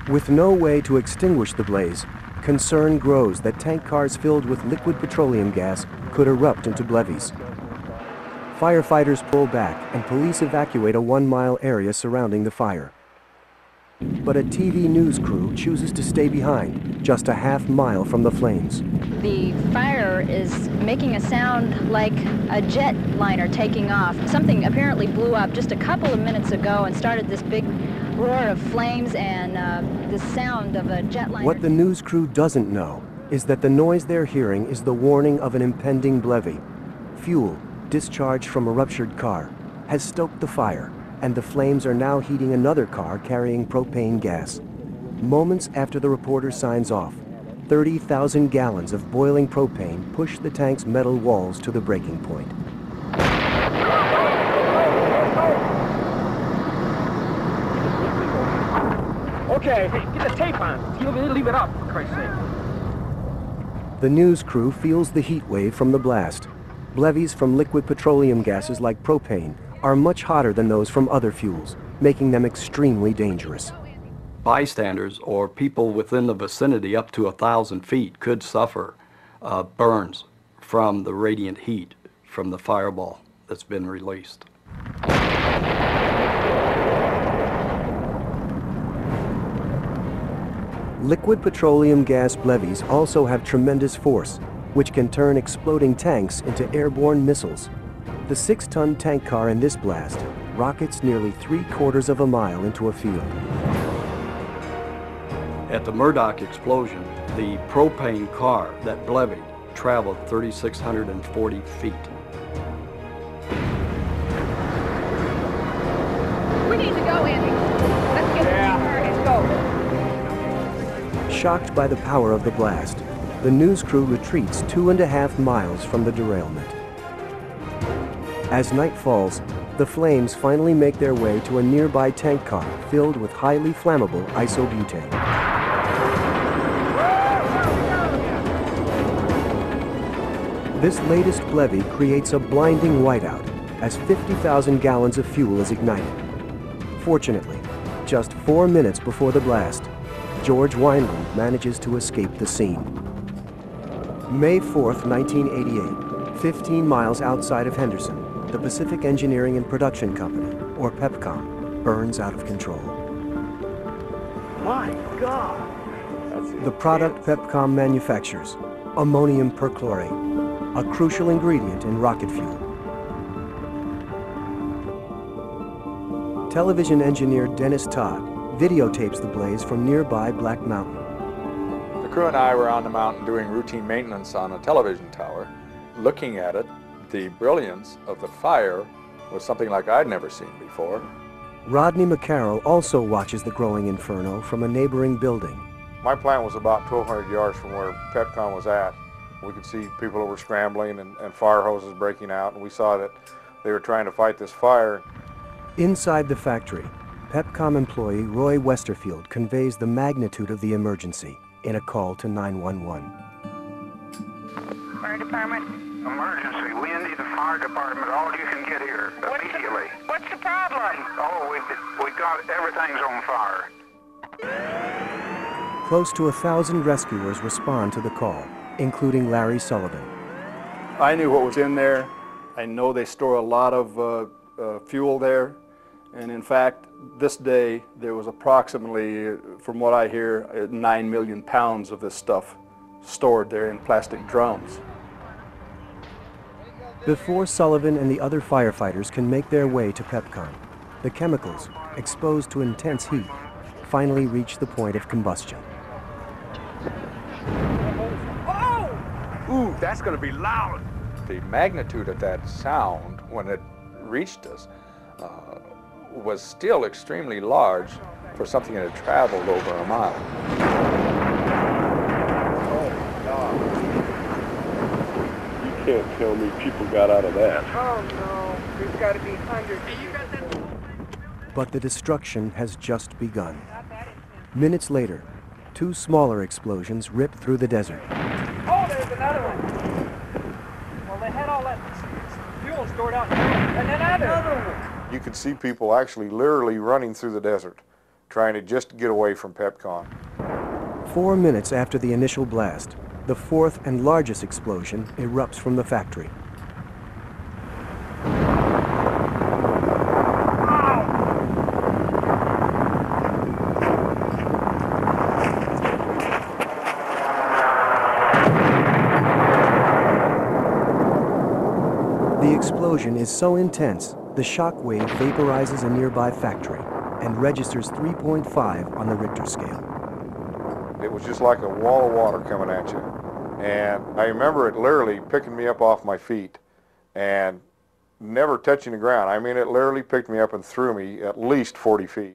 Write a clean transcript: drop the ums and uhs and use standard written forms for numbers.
With no way to extinguish the blaze, concern grows that tank cars filled with liquid petroleum gas could erupt into levees. Firefighters pull back and police evacuate a 1-mile area surrounding the fire. But a TV news crew chooses to stay behind, just a half-mile from the flames. The fire is making a sound like a jet liner taking off. Something apparently blew up just a couple of minutes ago and started this big roar of flames and the sound of a jet liner. What the news crew doesn't know is that the noise they're hearing is the warning of an impending levee. Fuel, discharged from a ruptured car, has stoked the fire, and the flames are now heating another car carrying propane gas. Moments after the reporter signs off, 30,000 gallons of boiling propane push the tank's metal walls to the breaking point. Okay, get the tape on. Leave it up, for Christ's sake. The news crew feels the heat wave from the blast. Levees from liquid petroleum gases like propane are much hotter than those from other fuels, making them extremely dangerous. Bystanders or people within the vicinity up to 1,000 feet could suffer burns from the radiant heat from the fireball that's been released. Liquid petroleum gas levees also have tremendous force, which can turn exploding tanks into airborne missiles. The 6-ton tank car in this blast rockets nearly 3/4 of a mile into a field. At the Murdoch explosion, the propane car that levied traveled 3,640 feet. We need to go, Andy. Let's get in the car and go. Shocked by the power of the blast, the news crew retreats 2.5 miles from the derailment. As night falls, the flames finally make their way to a nearby tank car filled with highly flammable isobutane. This latest levee creates a blinding whiteout as 50,000 gallons of fuel is ignited. Fortunately, just 4 minutes before the blast, George Wineland manages to escape the scene. May 4th, 1988, 15 miles outside of Henderson, the Pacific Engineering and Production Company, or PEPCOM, burns out of control. My God! The product PEPCOM manufactures, ammonium perchlorate, a crucial ingredient in rocket fuel. Television engineer Dennis Todd videotapes the blaze from nearby Black Mountain. The crew and I were on the mountain doing routine maintenance on a television tower. Looking at it, the brilliance of the fire was something like I'd never seen before. Rodney McCarroll also watches the growing inferno from a neighboring building. My plant was about 1,200 yards from where PEPCOM was at. We could see people that were scrambling and fire hoses breaking out, and we saw that they were trying to fight this fire. Inside the factory, PEPCOM employee Roy Westerfield conveys the magnitude of the emergency in a call to 911. Fire department? Emergency. We need the fire department. All you can get here immediately. What's the problem? Oh, we got everything's on fire. Close to 1,000 rescuers respond to the call, including Larry Sullivan. I knew what was in there. I know they store a lot of fuel there. And in fact, this day, there was approximately, from what I hear, 9 million pounds of this stuff stored there in plastic drums. Before Sullivan and the other firefighters can make their way to PEPCOM, the chemicals, exposed to intense heat, finally reach the point of combustion. Ooh, that's going to be loud. The magnitude of that sound when it reached us was still extremely large for something that had traveled over a mile. Oh, God. You can't tell me people got out of that. Oh, no. There's got to be hundreds. But the destruction has just begun. Minutes later, 2 smaller explosions rip through the desert. Oh, there's another one. Well, they had all that fuel stored out there. And then another one. You could see people actually literally running through the desert, trying to just get away from Pepcon. 4 minutes after the initial blast, the fourth and largest explosion erupts from the factory. The explosion is so intense, the shock wave vaporizes a nearby factory and registers 3.5 on the Richter scale. It was just like a wall of water coming at you. And I remember it literally picking me up off my feet and never touching the ground. I mean, it literally picked me up and threw me at least 40 feet.